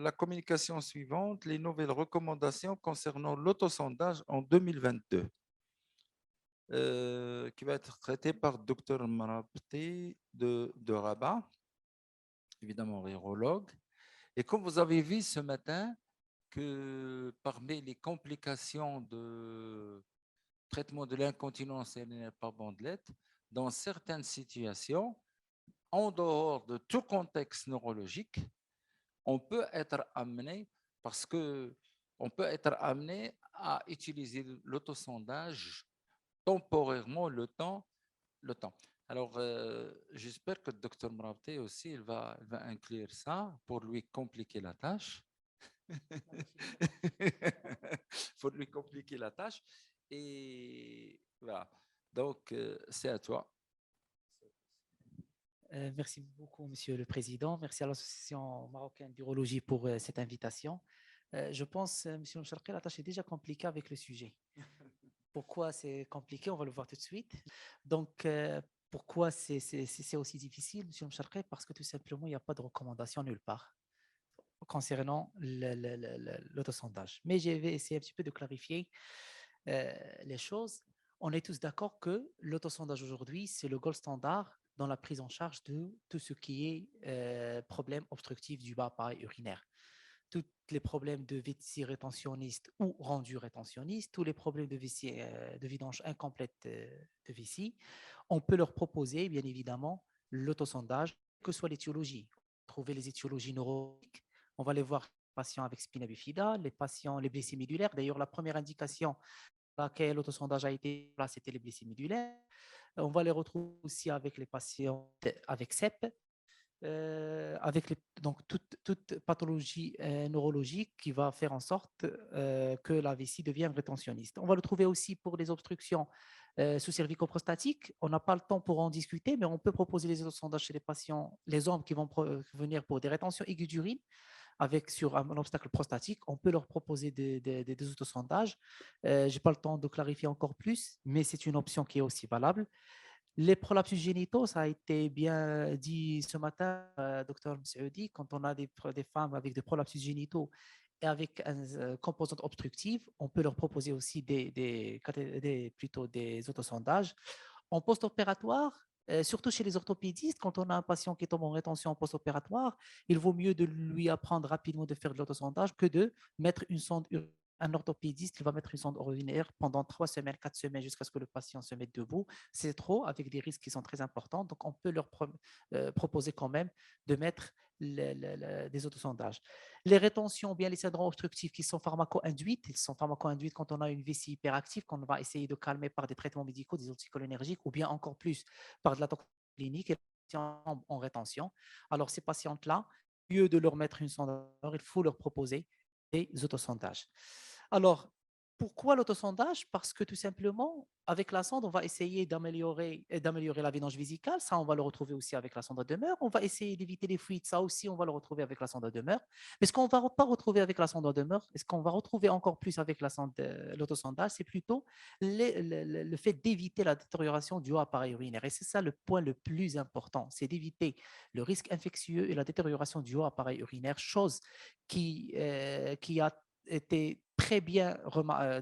la communication suivante, les nouvelles recommandations concernant l'autosondage en 2022, qui va être traité par Dr Marabti de Rabat, évidemment virologue. Et comme vous avez vu ce matin, que parmi les complications de traitement de l'incontinence urinaire par bandelette, dans certaines situations, en dehors de tout contexte neurologique, on peut être amené, parce que on peut être amené à utiliser l'autosondage temporairement le temps. Alors, j'espère que le docteur Mravte aussi, il va inclure ça pour lui compliquer la tâche. Pour lui compliquer la tâche. Et voilà. Donc, c'est à toi. Merci beaucoup, Monsieur le Président. Merci à l'Association marocaine d'urologie pour cette invitation. Je pense, Monsieur Mcharqi, la tâche est déjà compliquée avec le sujet. Pourquoi c'est compliqué? On va le voir tout de suite. Donc, pourquoi c'est aussi difficile, Monsieur Mcharqi? Parce que tout simplement, il n'y a pas de recommandation nulle part concernant l'autosondage. Mais je vais essayer un petit peu de clarifier les choses. On est tous d'accord que l'autosondage aujourd'hui, c'est le gold standard dans la prise en charge de tout ce qui est problème obstructif du bas appareil urinaire. Tous les problèmes de vessie rétentionniste ou rendu rétentionniste, tous les problèmes de vessie, de vidange incomplète de vessie, on peut leur proposer, bien évidemment, l'autosondage, que ce soit l'étiologie. Trouver les étiologies neurologiques, on va les voir les patients avec spina bifida, les patients, les blessés médulaires. D'ailleurs, la première indication laquelle l'autosondage a été là, c'était les blessés médulaires. On va les retrouver aussi avec les patients avec CEP, avec donc toute pathologie neurologique qui va faire en sorte que la vessie devienne rétentionniste. On va le trouver aussi pour les obstructions sous cervico-prostatiques. On n'a pas le temps pour en discuter, mais on peut proposer les autosondages chez les patients, les hommes qui vont venir pour des rétentions aiguës d'urine avec sur un obstacle prostatique, on peut leur proposer des autosondages. Je n'ai pas le temps de clarifier encore plus, mais c'est une option qui est aussi valable. Les prolapsus génitaux, ça a été bien dit ce matin, docteur Msaoudi, quand on a des femmes avec des prolapsus génitaux et avec une composante obstructive, on peut leur proposer aussi plutôt des autosondages. En post-opératoire, surtout chez les orthopédistes, quand on a un patient qui tombe en rétention post-opératoire, il vaut mieux de lui apprendre rapidement de faire de l'autosondage que de mettre une sonde. Un orthopédiste, il va mettre une sonde urinaire pendant 3 semaines, 4 semaines jusqu'à ce que le patient se mette debout. C'est trop, avec des risques qui sont très importants. Donc, on peut leur proposer quand même de mettre des autosondages. Les rétentions, bien les syndromes obstructifs qui sont pharmaco-induites, ils sont pharmaco-induites quand on a une vessie hyperactive, qu'on va essayer de calmer par des traitements médicaux, des anticholinergiques, ou bien encore plus par de la toxine clinique et en rétention. Alors, ces patientes-là, au lieu de leur mettre une sonde, il faut leur proposer des autosondages. Alors, pourquoi l'autosondage? Parce que tout simplement, avec la sonde, on va essayer d'améliorer la vidange vésicale. Ça, on va le retrouver aussi avec la sonde à demeure. On va essayer d'éviter les fuites. Ça aussi, on va le retrouver avec la sonde à demeure. Mais ce qu'on ne va pas retrouver avec la sonde à demeure, et ce qu'on va retrouver encore plus avec l'autosondage, c'est plutôt le fait d'éviter la détérioration du haut appareil urinaire. Et c'est ça le point le plus important, c'est d'éviter le risque infectieux et la détérioration du haut appareil urinaire, chose qui a été très bien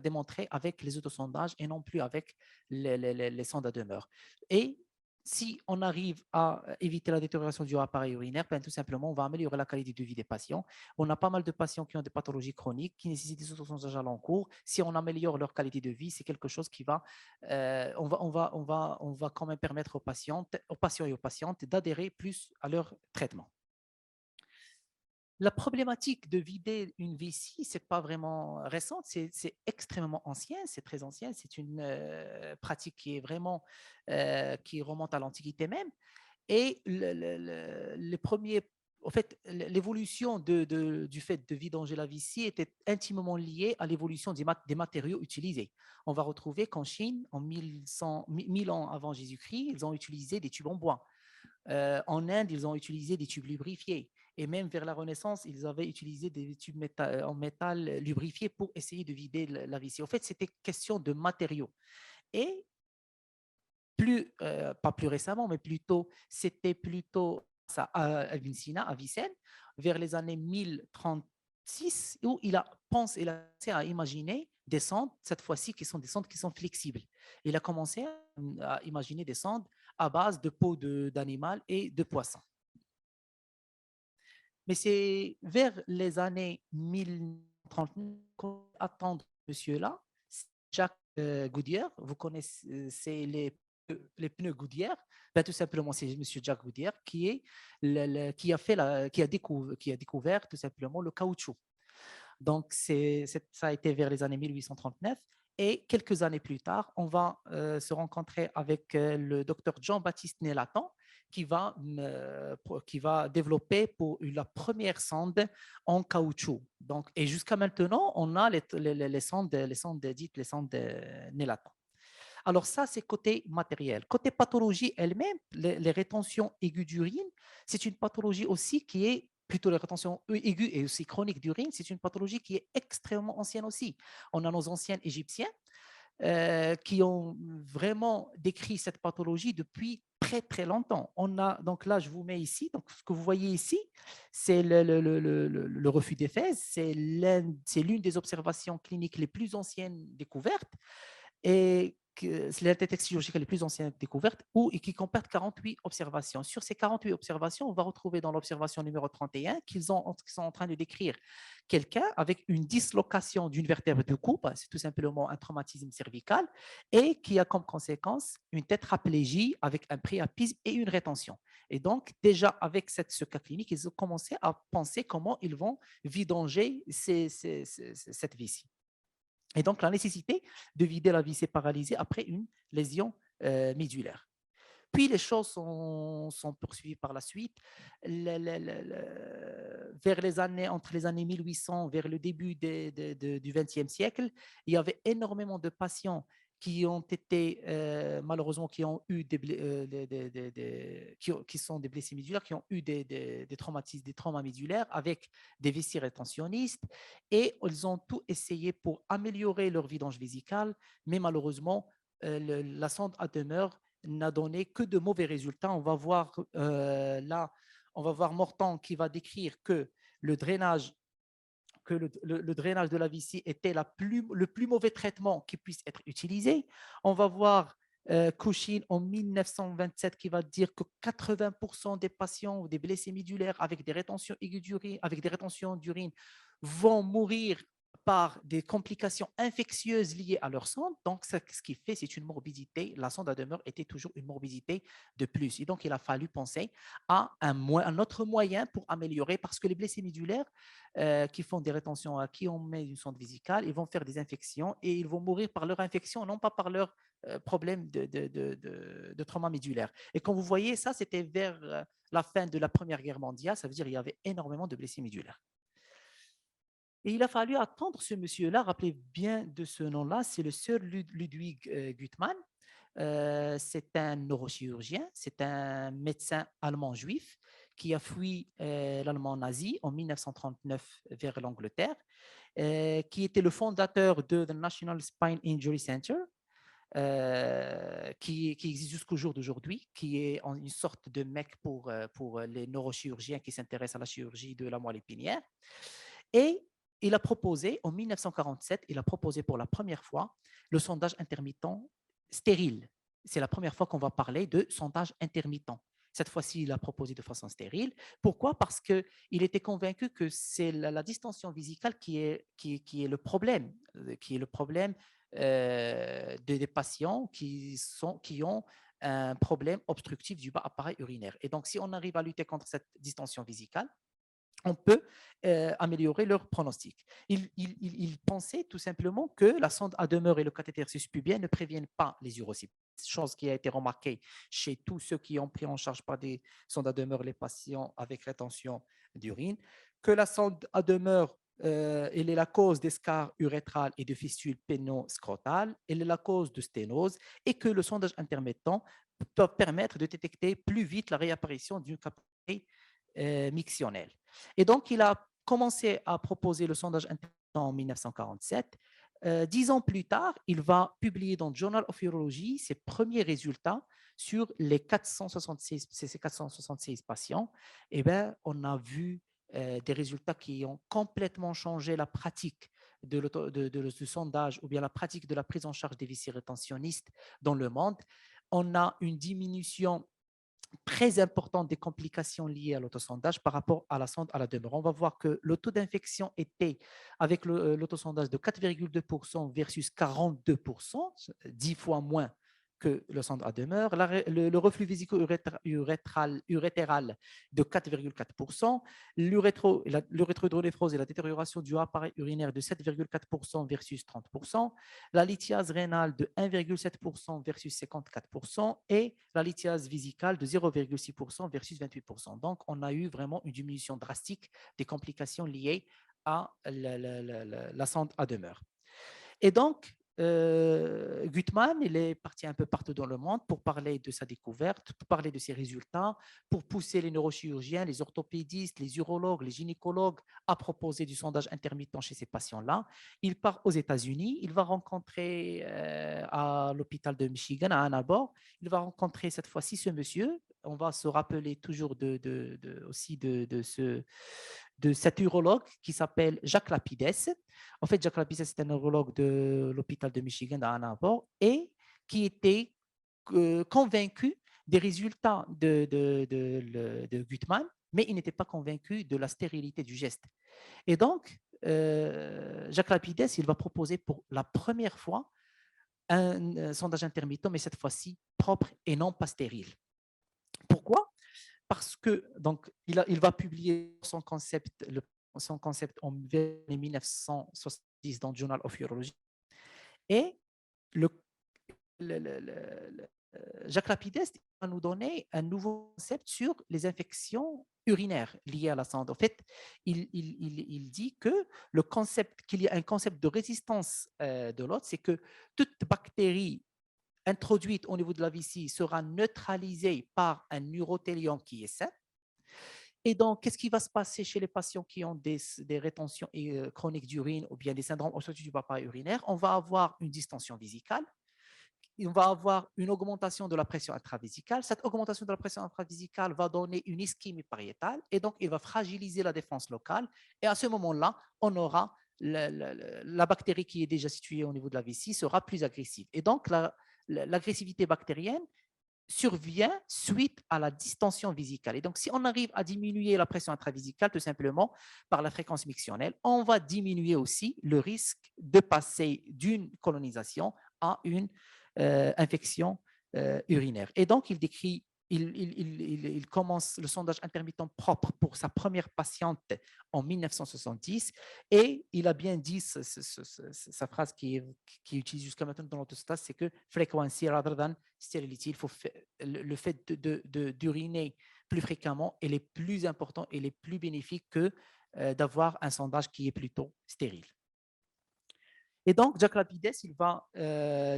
démontré avec les autosondages et non plus avec les sondes à demeure. Et si on arrive à éviter la détérioration du appareil urinaire, ben, tout simplement, on va améliorer la qualité de vie des patients. On a pas mal de patients qui ont des pathologies chroniques, qui nécessitent des autosondages à long cours. Si on améliore leur qualité de vie, c'est quelque chose qui va, on va quand même permettre aux patients et aux patientes d'adhérer plus à leur traitement. La problématique de vider une vessie, ce n'est pas vraiment récente, c'est extrêmement ancien, c'est très ancien, c'est une pratique qui est vraiment, qui remonte à l'Antiquité même. Et les premiers, en fait, l'évolution du fait de vidanger la vessie était intimement liée à l'évolution des matériaux utilisés. On va retrouver qu'en Chine, en 1000 ans avant Jésus-Christ, ils ont utilisé des tubes en bois. En Inde, ils ont utilisé des tubes lubrifiés. Et même vers la Renaissance, ils avaient utilisé des tubes en métal lubrifiés pour essayer de vider la vessie. En fait, c'était question de matériaux. Et pas plus récemment, mais plutôt, c'était plutôt à Ibn Sina, à Avicenne, vers les années 1036, où il a commencé à imaginer des sondes, cette fois-ci, qui sont des sondes qui sont flexibles. Il a commencé à imaginer des sondes à base de peau d'animal et de poisson. Mais c'est vers les années 1030 qu'on attend monsieur-là, Jacques Goodyear. Vous connaissez les pneus Goodyear. Ben, tout simplement, c'est monsieur Jacques Goodyear qui a découvert tout simplement le caoutchouc. Donc, ça a été vers les années 1839. Et quelques années plus tard, on va se rencontrer avec le docteur Jean-Baptiste Nélatan, qui va développer pour la première sonde en caoutchouc. Donc, et jusqu'à maintenant, on a les sondes dites les sondes Nélatan. Alors ça, c'est côté matériel. Côté pathologie elle-même, les rétentions aiguës d'urine, c'est une pathologie aussi qui est plutôt les rétentions aiguës et aussi chroniques d'urine, c'est une pathologie qui est extrêmement ancienne aussi. On a nos anciens Égyptiens qui ont vraiment décrit cette pathologie depuis très très longtemps. Donc là, je vous mets ici, donc ce que vous voyez ici, c'est le refus d'Éphèse, c'est l'une des observations cliniques les plus anciennes découvertes et c'est la détection chirurgicale les plus anciennes découvertes et qui comporte 48 observations. Sur ces 48 observations, on va retrouver dans l'observation numéro 31 qu'ils sont en train de décrire quelqu'un avec une dislocation d'une vertèbre du cou, c'est tout simplement un traumatisme cervical, et qui a comme conséquence une tétraplégie avec un priapisme et une rétention. Et donc, déjà avec ce cas clinique, ils ont commencé à penser comment ils vont vidanger cette vessie. Et donc, la nécessité de vider la vessie paralysée après une lésion médulaire. Puis, les choses sont poursuivies par la suite. Entre les années 1800, vers le début du XXe siècle, il y avait énormément de patients qui ont été, malheureusement, qui ont eu qui sont des blessés médulaires, qui ont eu des traumatismes, des traumas médulaires avec des vessies rétentionnistes, et ils ont tout essayé pour améliorer leur vidange vésicale, mais malheureusement, la sonde à demeure n'a donné que de mauvais résultats. On va voir là, on va voir Morton qui va décrire que le drainage de la vessie était le plus mauvais traitement qui puisse être utilisé. On va voir Cushin en 1927 qui va dire que 80% des patients ou des blessés médulaires avec des rétentions aiguës d'urine, avec des rétentions d'urine, vont mourir par des complications infectieuses liées à leur sonde. Donc, ce qui fait, c'est une morbidité. La sonde à demeure était toujours une morbidité de plus. Et donc, il a fallu penser à un autre moyen pour améliorer, parce que les blessés médulaires qui font des rétentions, à qui on met une sonde vésicale, ils vont faire des infections et ils vont mourir par leur infection, non pas par leur problème de trauma médulaire. Et comme vous voyez, ça, c'était vers la fin de la Première Guerre mondiale, ça veut dire qu'il y avait énormément de blessés médulaires. Et il a fallu attendre ce monsieur-là, rappelez bien de ce nom-là, c'est le Sir Ludwig Guttmann. C'est un neurochirurgien, c'est un médecin allemand juif qui a fui l'Allemand nazi en 1939 vers l'Angleterre, qui était le fondateur de the National Spine Injury Center, qui existe jusqu'au jour d'aujourd'hui, qui est une sorte de mec pour les neurochirurgiens qui s'intéressent à la chirurgie de la moelle épinière. Et il a proposé, en 1947, il a proposé pour la première fois le sondage intermittent stérile. C'est la première fois qu'on va parler de sondage intermittent. Cette fois-ci, il a proposé de façon stérile. Pourquoi? Parce qu'il était convaincu que c'est la distension vésicale qui est le problème, des patients qui ont un problème obstructif du bas appareil urinaire. Et donc, si on arrive à lutter contre cette distension vésicale, on peut améliorer leur pronostic. Il pensait tout simplement que la sonde à demeure et le cathéter suspubien ne préviennent pas les urosepties, chose qui a été remarquée chez tous ceux qui ont pris en charge par des sondes à demeure les patients avec rétention d'urine, que la sonde à demeure elle est la cause d'escarres urétrales et de fistules pénoscrotales, elle est la cause de sténose, et que le sondage intermittent peut permettre de détecter plus vite la réapparition d'une capacité mictionnelle. Et donc, il a commencé à proposer le sondage intermittent en 1947. 10 ans plus tard, il va publier dans Journal of Urology ses premiers résultats sur les 466, ces 466 patients. Eh bien, on a vu des résultats qui ont complètement changé la pratique du sondage ou bien la pratique de la prise en charge des vessies rétentionnistes dans le monde. On a une diminution très importante des complications liées à l'autosondage par rapport à la sonde à la demeure. On va voir que le taux d'infection était avec l'autosondage de 4,2% versus 42%, 10 fois moins que le sonde à demeure, le reflux vésico-urétéral de 4,4%, l'urétrodonéphrose et la détérioration du appareil urinaire de 7,4% versus 30%, la lithiase rénale de 1,7% versus 54% et la lithiase vésicale de 0,6% versus 28%. Donc, on a eu vraiment une diminution drastique des complications liées à la sonde à demeure. Et donc, Guttmann, il est parti un peu partout dans le monde pour parler de sa découverte, pour parler de ses résultats, pour pousser les neurochirurgiens, les orthopédistes, les urologues, les gynécologues à proposer du sondage intermittent chez ces patients-là. Il part aux États-Unis, il va rencontrer à l'hôpital de Michigan, à Ann Arbor, il va rencontrer cette fois-ci ce monsieur. On va se rappeler toujours aussi de cet urologue qui s'appelle Jacques Lapides. En fait, Jacques Lapides, c'est un neurologue de l'hôpital de Michigan à Ann Arbor et qui était convaincu des résultats de Guttmann, mais il n'était pas convaincu de la stérilité du geste. Et donc, Jacques Lapides, il va proposer pour la première fois un sondage intermittent, mais cette fois-ci propre et non pas stérile. Pourquoi? Parce que donc, il va publier son concept en 1970 dans Journal of Urology. Et le, Jacques Lapides va nous donner un nouveau concept sur les infections urinaires liées à la sonde. En fait, il dit que qu'il y a un concept de résistance de l'hôte, c'est que toute bactérie introduite au niveau de la vessie sera neutralisée par un urothélium qui est sain. Et donc, qu'est-ce qui va se passer chez les patients qui ont des rétentions chroniques d'urine ou bien des syndromes obstructifs du appareil urinaire? On va avoir une distension vésicale, on va avoir une augmentation de la pression intravésicale. Cette augmentation de la pression intravésicale va donner une ischémie pariétale et donc il va fragiliser la défense locale. Et à ce moment-là, on aura la bactérie qui est déjà située au niveau de la vessie sera plus agressive. Et donc, l'agressivité bactérienne survient suite à la distension vésicale. Et donc, si on arrive à diminuer la pression intravésicale tout simplement par la fréquence mictionnelle, on va diminuer aussi le risque de passer d'une colonisation à une infection urinaire. Et donc, il décrit il commence le sondage intermittent propre pour sa première patiente en 1970 et il a bien dit sa phrase qui utilise jusqu'à maintenant dans l'autostase, c'est que frequency rather than sterility, il faut le fait d'uriner plus fréquemment est plus important et les plus bénéfique que d'avoir un sondage qui est plutôt stérile. Et donc, Jacques Lapides, il va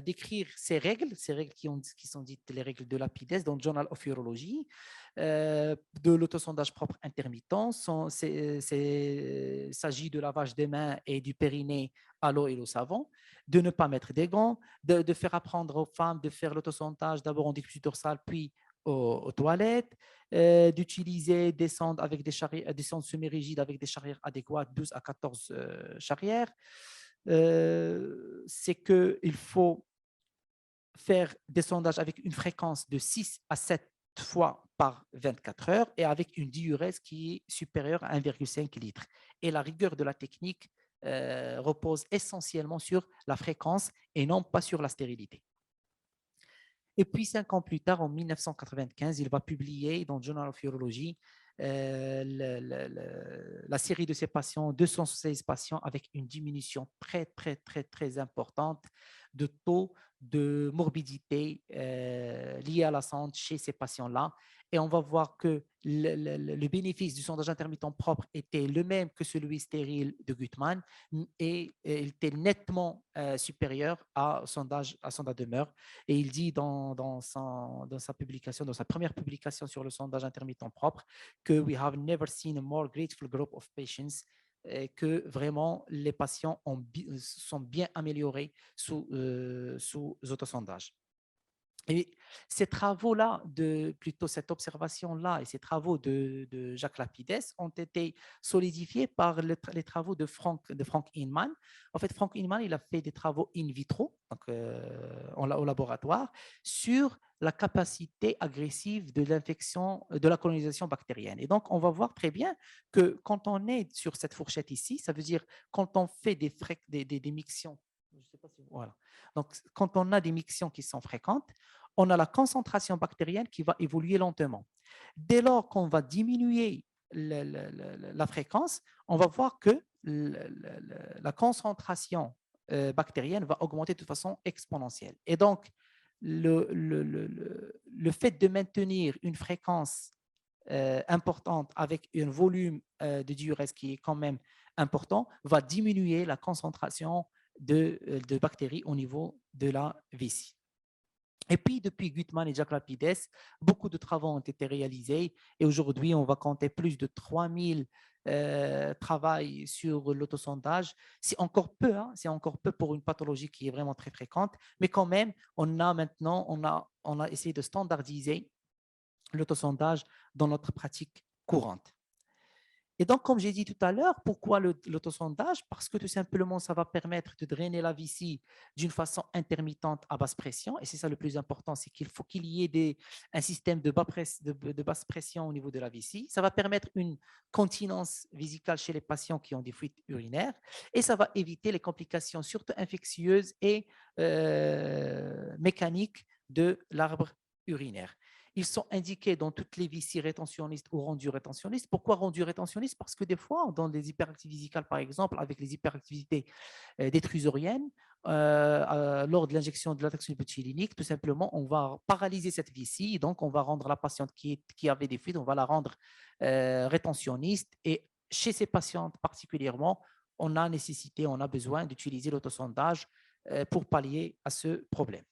décrire ces règles qui sont dites les règles de Lapides dans le Journal of Urology, de l'autosondage propre intermittent. Il s'agit de lavage des mains et du périnée à l'eau et au savon, de ne pas mettre des gants, de faire apprendre aux femmes de faire l'autosondage d'abord en décubitus dorsal, puis aux toilettes, d'utiliser des sondes avec des sondes semi-rigides avec des charrières adéquates, 12 à 14 charrières. C'est qu'il faut faire des sondages avec une fréquence de 6 à 7 fois par 24 heures et avec une diurèse qui est supérieure à 1,5 litre. Et la rigueur de la technique repose essentiellement sur la fréquence et non pas sur la stérilité. Et puis, 5 ans plus tard, en 1995, il va publier dans Journal of Urology la série de ces patients, 216 patients, avec une diminution très, très, très, très importante de taux de morbidité liée à la santé chez ces patients-là. Et on va voir que le bénéfice du sondage intermittent propre était le même que celui stérile de Guttmann et il était nettement supérieur à sondage à demeure. Et il dit dans sa publication, dans sa première publication sur le sondage intermittent propre, que we have never seen a more grateful group of patients que vraiment les patients sont bien améliorés sous autosondage. Et ces travaux-là, plutôt cette observation-là et ces travaux de Jacques Lapides ont été solidifiés par les travaux de Frank Inman. En fait, Frank Inman, il a fait des travaux in vitro, donc au laboratoire, sur la capacité agressive de l'infection, de la colonisation bactérienne. Et donc, on va voir très bien que quand on est sur cette fourchette ici, ça veut dire quand on fait des mictions, je sais pas si, voilà. Donc, quand on a des mictions qui sont fréquentes, on a la concentration bactérienne qui va évoluer lentement. Dès lors qu'on va diminuer la fréquence, on va voir que la concentration bactérienne va augmenter de façon exponentielle. Et donc, le fait de maintenir une fréquence importante avec un volume de diurèse qui est quand même important va diminuer la concentration de bactéries au niveau de la vessie. Et puis, depuis Gutmann et Jacques Lapides, beaucoup de travaux ont été réalisés et aujourd'hui, on va compter plus de 3000 travaux sur l'autosondage. C'est encore peu, hein, c'est encore peu pour une pathologie qui est vraiment très fréquente, mais quand même, on a essayé de standardiser l'autosondage dans notre pratique courante. Et donc, comme j'ai dit tout à l'heure, pourquoi l'autosondage? Parce que tout simplement, ça va permettre de drainer la vessie d'une façon intermittente à basse pression. Et c'est ça le plus important, c'est qu'il faut qu'il y ait un système de basse pression au niveau de la vessie. Ça va permettre une continence vésicale chez les patients qui ont des fuites urinaires. Et ça va éviter les complications, surtout infectieuses et mécaniques de l'arbre urinaire. Ils sont indiqués dans toutes les vessies rétentionnistes ou rendues rétentionnistes. Pourquoi rendues rétentionnistes? Parce que des fois, dans les hyperactivités vésicales, par exemple, avec les hyperactivités détrusoriennes, lors de l'injection de latex butylinique, tout simplement, on va paralyser cette vessie. Donc, on va rendre la patiente qui avait des fuites, on va la rendre rétentionniste. Et chez ces patientes particulièrement, on a besoin d'utiliser l'autosondage pour pallier à ce problème.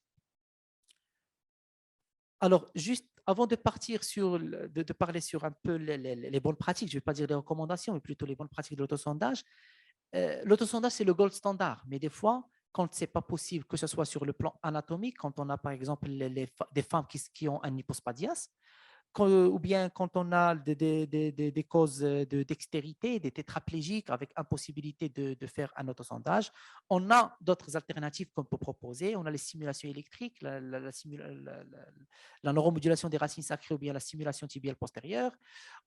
Alors, juste avant de partir de parler sur un peu les bonnes pratiques, je ne vais pas dire les recommandations, mais plutôt les bonnes pratiques de l'autosondage. L'autosondage, c'est le gold standard, mais des fois, quand ce n'est pas possible, que ce soit sur le plan anatomique, quand on a par exemple des femmes qui ont un hypospadias, ou bien quand on a des causes de dextérité, des tétraplégiques avec impossibilité de faire un autosondage. On a d'autres alternatives qu'on peut proposer. On a les stimulations électriques, la neuromodulation des racines sacrées ou bien la stimulation tibiale postérieure.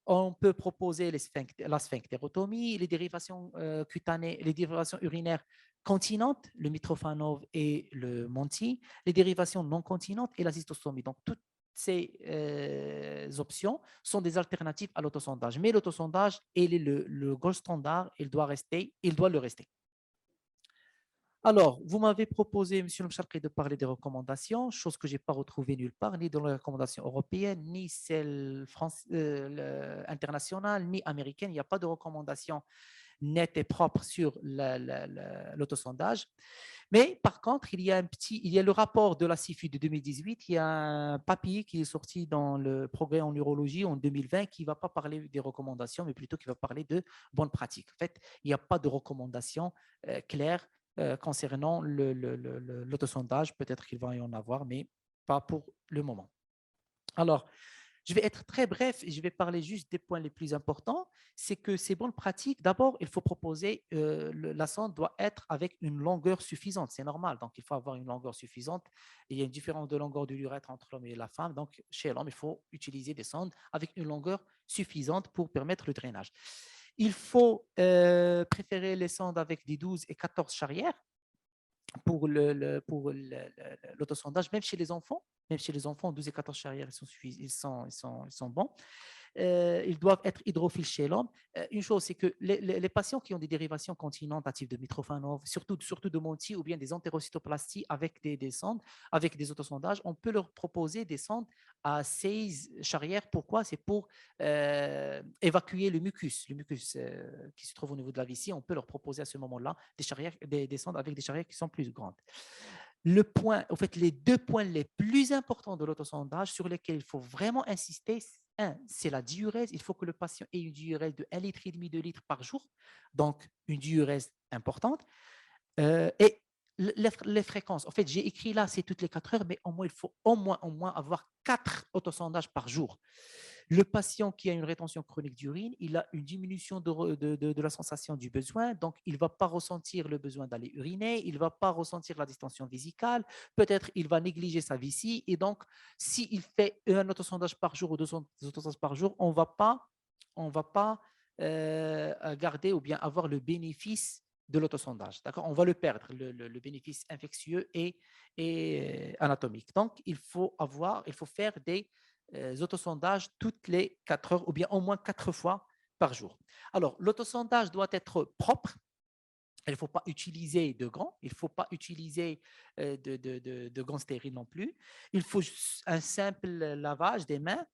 On peut proposer la sphinctérotomie, les dérivations cutanées, les dérivations urinaires continentes, le Mitrofanov et le Monti, les dérivations non continentes et la cystostomie. Donc, toutes ces options sont des alternatives à l'autosondage. Mais l'autosondage, il est le gold standard, il doit le rester. Alors, vous m'avez proposé, M. Mcharki, de parler des recommandations, chose que je n'ai pas retrouvée nulle part, ni dans les recommandations européennes, ni celles internationales, ni américaines. Il n'y a pas de recommandations nettes et propres sur l'autosondage. Mais par contre, il y a le rapport de la CIFU de 2018, il y a un papier qui est sorti dans le Progrès en urologie en 2020 qui ne va pas parler des recommandations, mais plutôt qui va parler de bonnes pratiques. En fait, il n'y a pas de recommandations claires concernant l'autosondage. Peut-être qu'il va y en avoir, mais pas pour le moment. Alors, je vais être très bref et je vais parler juste des points les plus importants. C'est que ces bonnes pratiques, d'abord, il faut proposer, la sonde doit être avec une longueur suffisante. C'est normal, donc il faut avoir une longueur suffisante. Il y a une différence de longueur de l'urètre entre l'homme et la femme. Donc, chez l'homme, il faut utiliser des sondes avec une longueur suffisante pour permettre le drainage. Il faut préférer les sondes avec des 12 et 14 charrières pour l'autosondage, même chez les enfants. Même chez les enfants, 12 et 14 charrières, ils sont bons. Ils doivent être hydrophiles chez l'homme. Une chose, c'est que les patients qui ont des dérivations continentes à type de Mitrofanov, surtout de Monti ou bien des entérocytoplasties avec des sondes, avec des autosondages, on peut leur proposer des sondes à 16 charrières. Pourquoi? C'est pour évacuer le mucus qui se trouve au niveau de la vessie. On peut leur proposer à ce moment-là des sondes avec des charrières qui sont plus grandes. Les deux points les plus importants de l'autosondage sur lesquels il faut vraiment insister, c'est la diurèse. Il faut que le patient ait une diurèse de 1,5 litre, 2 litres par jour, donc une diurèse importante. Et les fréquences, en fait, j'ai écrit là, c'est toutes les 4 heures, mais au moins, il faut au moins avoir 4 autosondages par jour. Le patient qui a une rétention chronique d'urine, il a une diminution de la sensation du besoin, donc il ne va pas ressentir le besoin d'aller uriner, il ne va pas ressentir la distension vésicale, peut-être il va négliger sa vessie, et donc s'il fait un autosondage par jour ou 2 autosondages par jour, on ne va pas garder ou bien avoir le bénéfice de l'autosondage. D'accord, on va le perdre, le bénéfice infectieux et anatomique. Donc, il faut faire des autosondages toutes les 4 heures ou bien au moins 4 fois par jour. Alors, l'autosondage doit être propre. Il ne faut pas utiliser de gants, il ne faut pas utiliser de gants stériles non plus. Il faut un simple lavage des mains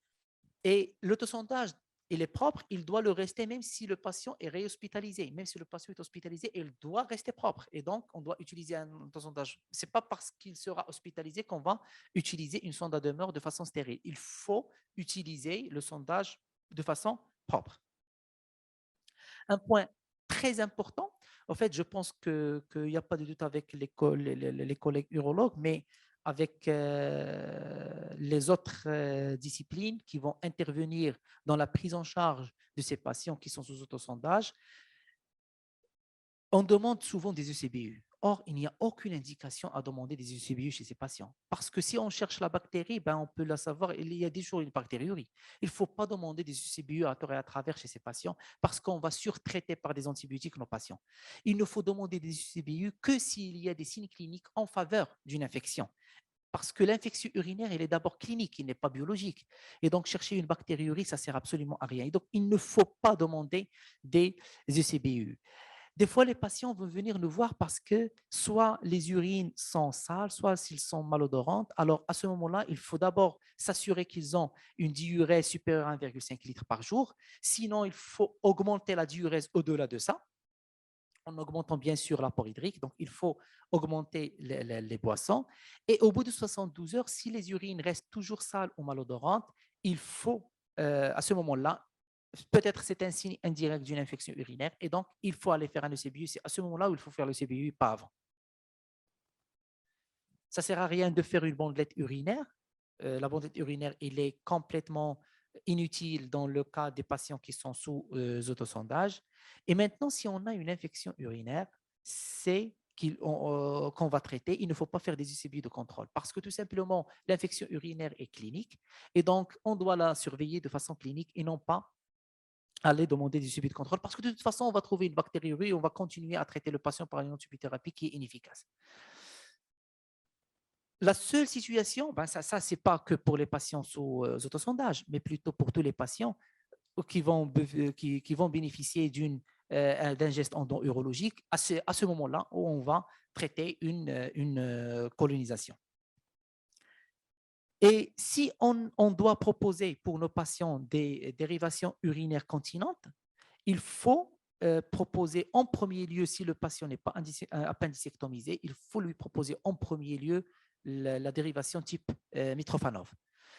et l'autosondage, il est propre, il doit le rester même si le patient est réhospitalisé. Même si le patient est hospitalisé, il doit rester propre. Et donc, on doit utiliser un autosondage. Ce n'est pas parce qu'il sera hospitalisé qu'on va utiliser une sonde à demeure de façon stérile. Il faut utiliser le sondage de façon propre. Un point très important, en fait, je pense qu'il n'y a pas de doute avec les collègues urologues, mais avec les autres disciplines qui vont intervenir dans la prise en charge de ces patients qui sont sous autosondage, on demande souvent des ECBU. Or, il n'y a aucune indication à demander des ECBU chez ces patients. Parce que si on cherche la bactérie, on peut la savoir, il y a toujours une bactériurie. Il ne faut pas demander des ECBU à tort et à travers chez ces patients parce qu'on va surtraiter par des antibiotiques nos patients. Il ne faut demander des ECBU que s'il y a des signes cliniques en faveur d'une infection. Parce que l'infection urinaire, elle est d'abord clinique, il n'est pas biologique. Et donc, chercher une bactériurie, ça ne sert absolument à rien. Et donc, il ne faut pas demander des ECBU. Des fois, les patients vont venir nous voir parce que soit les urines sont sales, soit s'ils sont malodorantes. Alors, à ce moment-là, il faut d'abord s'assurer qu'ils ont une diurèse supérieure à 1,5 litre par jour. Sinon, il faut augmenter la diurèse au-delà de ça, en augmentant bien sûr l'apport hydrique. Donc, il faut augmenter les boissons. Et au bout de 72 heures, si les urines restent toujours sales ou malodorantes, il faut, à ce moment-là, peut-être c'est un signe indirect d'une infection urinaire et donc il faut aller faire un ECBU. C'est à ce moment-là où il faut faire le ECBU, pas avant. Ça ne sert à rien de faire une bandelette urinaire. La bandelette urinaire, il est complètement inutile dans le cas des patients qui sont sous autosondage. Et maintenant, si on a une infection urinaire, c'est qu'on va traiter. Il ne faut pas faire des ECBU de contrôle parce que tout simplement, l'infection urinaire est clinique et donc on doit la surveiller de façon clinique et non pas aller demander des suivis de contrôle parce que de toute façon, on va trouver une bactériurie et on va continuer à traiter le patient par une antibiothérapie qui est inefficace. La seule situation, ça ce n'est pas que pour les patients sous autosondage, mais plutôt pour tous les patients qui vont bénéficier d'un geste endo-urologique à ce moment-là où on va traiter une colonisation. Et si on doit proposer pour nos patients des dérivations urinaires continentes, il faut proposer en premier lieu, si le patient n'est pas appendicectomisé, il faut lui proposer en premier lieu la dérivation type Mitrofanov.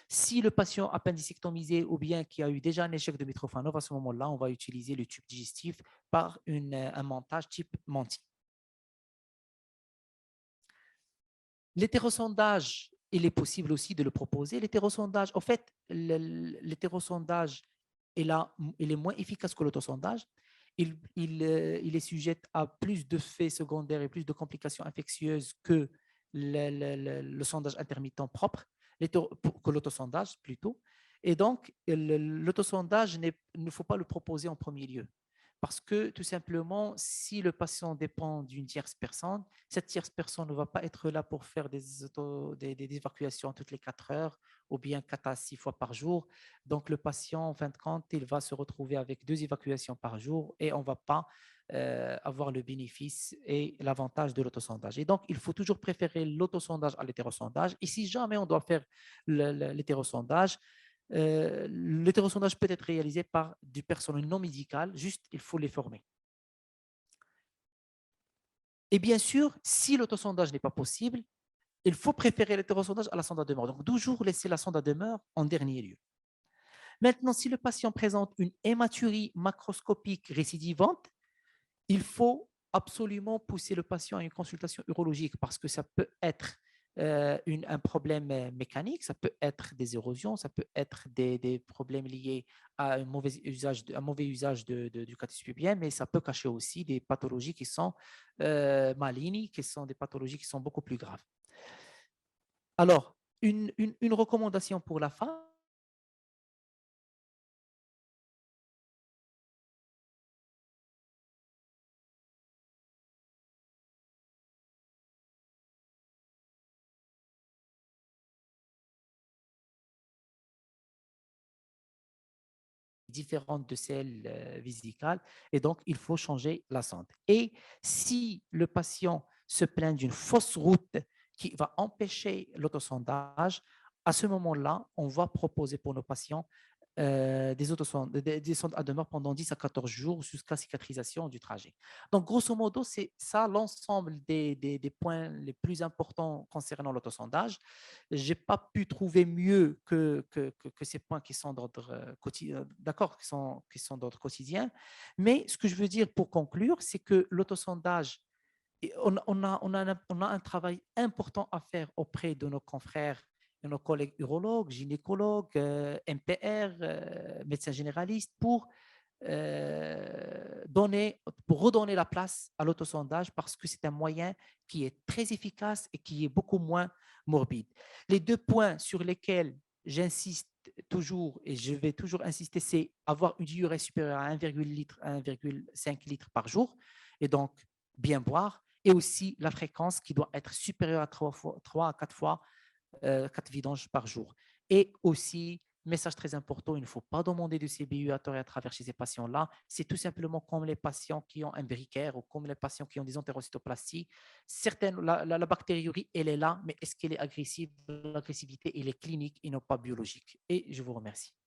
Si le patient appendicectomisé ou bien qui a eu déjà un échec de Mitrofanov, à ce moment-là, on va utiliser le tube digestif par un montage type Menti. L'hétérosondage, il est possible aussi de le proposer. L'hétérosondage, en fait, l'hétérosondage, il est moins efficace que l'autosondage. Il est sujet à plus de faits secondaires et plus de complications infectieuses que le sondage intermittent propre, que l'autosondage plutôt. Et donc, l'autosondage, il ne faut pas le proposer en premier lieu. Parce que tout simplement, si le patient dépend d'une tierce personne, cette tierce personne ne va pas être là pour faire des évacuations toutes les 4 heures ou bien 4 à 6 fois par jour. Donc, le patient, en fin de compte, il va se retrouver avec 2 évacuations par jour et on ne va pas avoir le bénéfice et l'avantage de l'autosondage. Et donc, il faut toujours préférer l'autosondage à l'hétérosondage. Et si jamais on doit faire l'hétérosondage, l'hétérosondage peut être réalisé par du personnel non médical, juste il faut les former. Et bien sûr, si l'autosondage n'est pas possible, il faut préférer l'hétérosondage à la sonde à demeure. Donc, toujours laisser la sonde à demeure en dernier lieu. Maintenant, si le patient présente une hématurie macroscopique récidivante, il faut absolument pousser le patient à une consultation urologique parce que ça peut être un problème mécanique, ça peut être des érosions, ça peut être des problèmes liés à un mauvais usage du catéter pubien, mais ça peut cacher aussi des pathologies qui sont malignes, qui sont des pathologies qui sont beaucoup plus graves. Alors, une recommandation pour la femme, différente de celle vésicale et donc il faut changer la sonde. Et si le patient se plaint d'une fausse route qui va empêcher l'autosondage, à ce moment-là, on va proposer pour nos patients des sondes à demeure pendant 10 à 14 jours jusqu'à cicatrisation du trajet. Donc, grosso modo, c'est ça l'ensemble des points les plus importants concernant l'autosondage. Je n'ai pas pu trouver mieux que ces points qui sont d'ordre quotidien, d'accord, qui sont d'ordre quotidien. Mais ce que je veux dire pour conclure, c'est que l'autosondage, on a un travail important à faire auprès de nos confrères et nos collègues urologues, gynécologues, MPR, médecins généralistes, pour redonner la place à l'autosondage parce que c'est un moyen qui est très efficace et qui est beaucoup moins morbide. Les deux points sur lesquels j'insiste toujours et je vais toujours insister, c'est avoir une diurèse supérieure à 1,5 litre par jour et donc bien boire et aussi la fréquence qui doit être supérieure à 3 à 4 fois 4 vidanges par jour. Et aussi, message très important, il ne faut pas demander de CBU à tort et à travers chez ces patients-là. C'est tout simplement comme les patients qui ont un briquaire ou comme les patients qui ont des entérocytoplasties. La bactériurie, elle est là, mais est-ce qu'elle est agressive? L'agressivité, elle est clinique et non pas biologique. Et je vous remercie.